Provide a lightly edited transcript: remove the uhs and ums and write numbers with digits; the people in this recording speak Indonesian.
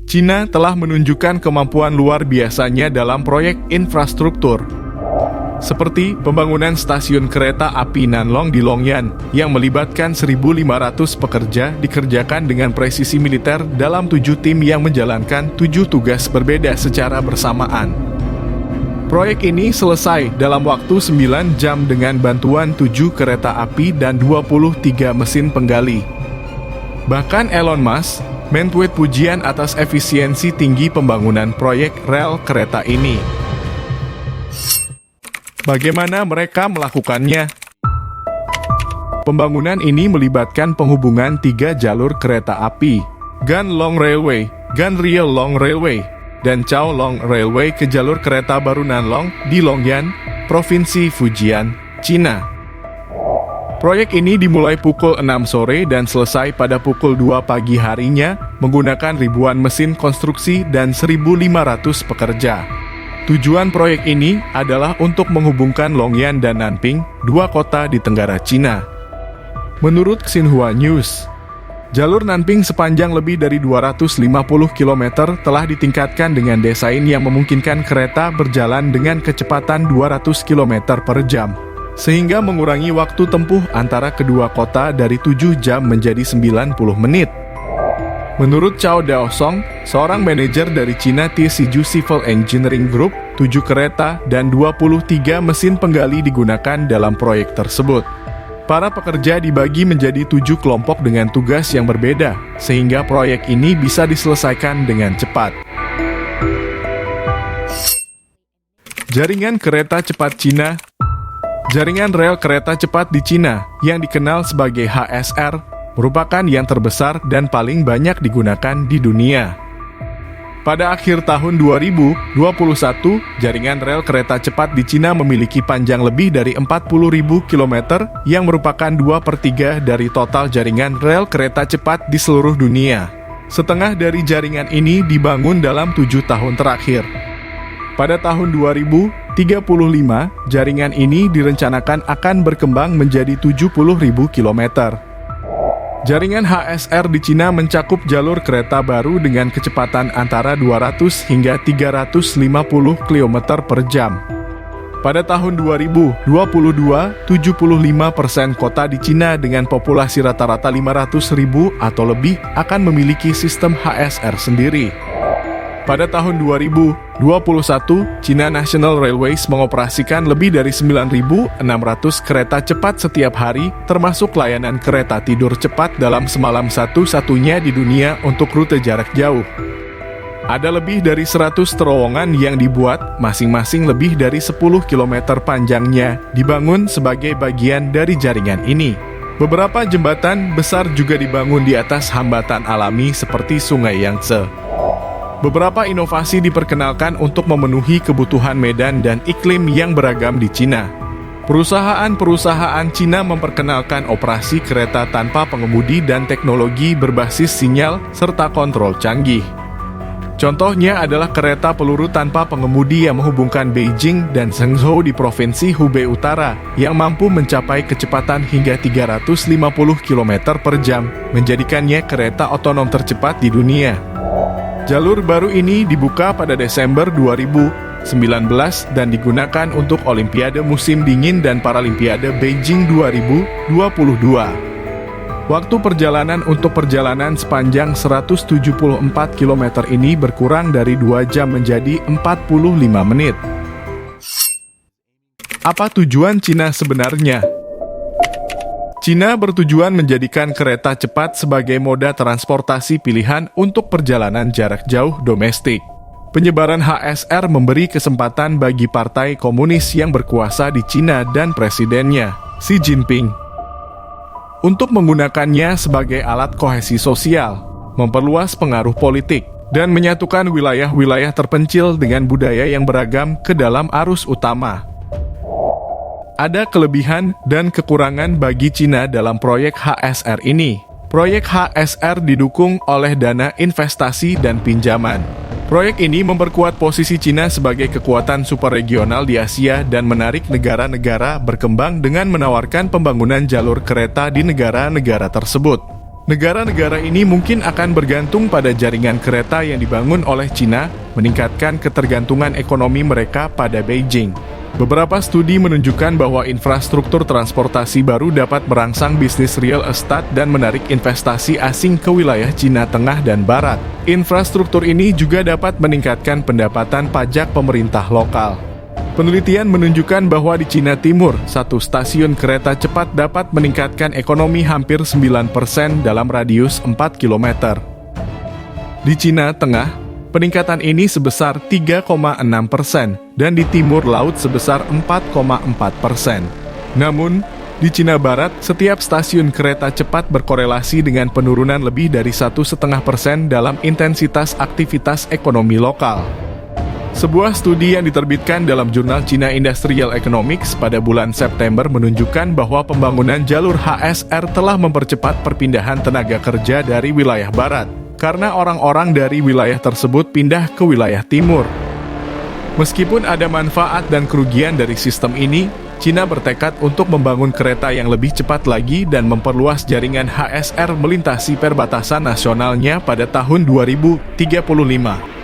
Cina telah menunjukkan kemampuan luar biasanya dalam proyek infrastruktur, seperti pembangunan stasiun kereta api Nanlong di Longyan yang melibatkan 1.500 pekerja dikerjakan dengan presisi militer dalam 7 tim yang menjalankan 7 tugas berbeda secara bersamaan. Proyek ini selesai dalam waktu 9 jam dengan bantuan 7 kereta api dan 23 mesin penggali. Bahkan Elon Musk men-tweet pujian atas efisiensi tinggi pembangunan proyek rel kereta ini. Bagaimana mereka melakukannya? Pembangunan ini melibatkan penghubungan 3 jalur kereta api, Gan Long Railway, Gan Ria Long Railway, dan Chao Long Railway ke jalur kereta baru Nanlong di Longyan, Provinsi Fujian, Cina. Proyek ini dimulai pukul 6 sore dan selesai pada pukul 2 pagi harinya menggunakan ribuan mesin konstruksi dan 1.500 pekerja. Tujuan proyek ini adalah untuk menghubungkan Longyan dan Nanping, 2 kota di Tenggara Cina. Menurut Xinhua News, jalur Nanping sepanjang lebih dari 250 km telah ditingkatkan dengan desain yang memungkinkan kereta berjalan dengan kecepatan 200 km per jam, sehingga mengurangi waktu tempuh antara kedua kota dari 7 jam menjadi 90 menit. Menurut Chao Daosong, seorang manajer dari China TCU Civil Engineering Group, 7 kereta dan 23 mesin penggali digunakan dalam proyek tersebut. Para pekerja dibagi menjadi 7 kelompok dengan tugas yang berbeda, sehingga proyek ini bisa diselesaikan dengan cepat. Jaringan kereta cepat Cina. Jaringan rel kereta cepat di Cina, yang dikenal sebagai HSR, merupakan yang terbesar dan paling banyak digunakan di dunia. Pada akhir tahun 2021, jaringan rel kereta cepat di Cina memiliki panjang lebih dari 40.000 km, yang merupakan 2/3 dari total jaringan rel kereta cepat di seluruh dunia. Setengah dari jaringan ini dibangun dalam 7 tahun terakhir. Pada tahun 2035, jaringan ini direncanakan akan berkembang menjadi 70.000 km. Jaringan HSR di Cina mencakup jalur kereta baru dengan kecepatan antara 200 hingga 350 km per jam. Pada tahun 2022, 75% kota di Cina dengan populasi rata-rata 500.000 atau lebih akan memiliki sistem HSR sendiri. Pada tahun 2021, China National Railways mengoperasikan lebih dari 9.600 kereta cepat setiap hari, termasuk layanan kereta tidur cepat dalam semalam satu-satunya di dunia untuk rute jarak jauh. Ada lebih dari 100 terowongan yang dibuat, masing-masing lebih dari 10 km panjangnya, dibangun sebagai bagian dari jaringan ini. Beberapa jembatan besar juga dibangun di atas hambatan alami seperti Sungai Yangtze. Beberapa inovasi diperkenalkan untuk memenuhi kebutuhan medan dan iklim yang beragam di Cina. Perusahaan-perusahaan Cina memperkenalkan operasi kereta tanpa pengemudi dan teknologi berbasis sinyal serta kontrol canggih. Contohnya adalah kereta peluru tanpa pengemudi yang menghubungkan Beijing dan Zhengzhou di Provinsi Hubei Utara, yang mampu mencapai kecepatan hingga 350 km per jam, menjadikannya kereta otonom tercepat di dunia. Jalur baru ini dibuka pada Desember 2019 dan digunakan untuk Olimpiade Musim Dingin dan Paralimpiade Beijing 2022. Waktu perjalanan untuk perjalanan sepanjang 174 km ini berkurang dari 2 jam menjadi 45 menit. Apa tujuan Cina sebenarnya? Cina bertujuan menjadikan kereta cepat sebagai moda transportasi pilihan untuk perjalanan jarak jauh domestik. Penyebaran HSR memberi kesempatan bagi partai komunis yang berkuasa di Cina dan presidennya, Xi Jinping, untuk menggunakannya sebagai alat kohesi sosial, memperluas pengaruh politik, dan menyatukan wilayah-wilayah terpencil dengan budaya yang beragam ke dalam arus utama. Ada kelebihan dan kekurangan bagi Cina dalam proyek HSR ini. Proyek HSR didukung oleh dana investasi dan pinjaman. Proyek ini memperkuat posisi Cina sebagai kekuatan superregional di Asia dan menarik negara-negara berkembang dengan menawarkan pembangunan jalur kereta di negara-negara tersebut. Negara-negara ini mungkin akan bergantung pada jaringan kereta yang dibangun oleh Cina, meningkatkan ketergantungan ekonomi mereka pada Beijing. Beberapa studi menunjukkan bahwa infrastruktur transportasi baru dapat merangsang bisnis real estate dan menarik investasi asing ke wilayah Cina Tengah dan Barat. Infrastruktur ini juga dapat meningkatkan pendapatan pajak pemerintah lokal. Penelitian menunjukkan bahwa di Cina Timur, satu stasiun kereta cepat dapat meningkatkan ekonomi hampir 9% dalam radius 4 km. Di Cina Tengah, peningkatan ini sebesar 3,6% dan di timur laut sebesar 4,4%. Namun, di Cina Barat, setiap stasiun kereta cepat berkorelasi dengan penurunan lebih dari 1,5% dalam intensitas aktivitas ekonomi lokal. Sebuah studi yang diterbitkan dalam jurnal China Industrial Economics pada bulan September menunjukkan bahwa pembangunan jalur HSR telah mempercepat perpindahan tenaga kerja dari wilayah barat, karena orang-orang dari wilayah tersebut pindah ke wilayah timur. Meskipun ada manfaat dan kerugian dari sistem ini, China bertekad untuk membangun kereta yang lebih cepat lagi dan memperluas jaringan HSR melintasi perbatasan nasionalnya pada tahun 2035.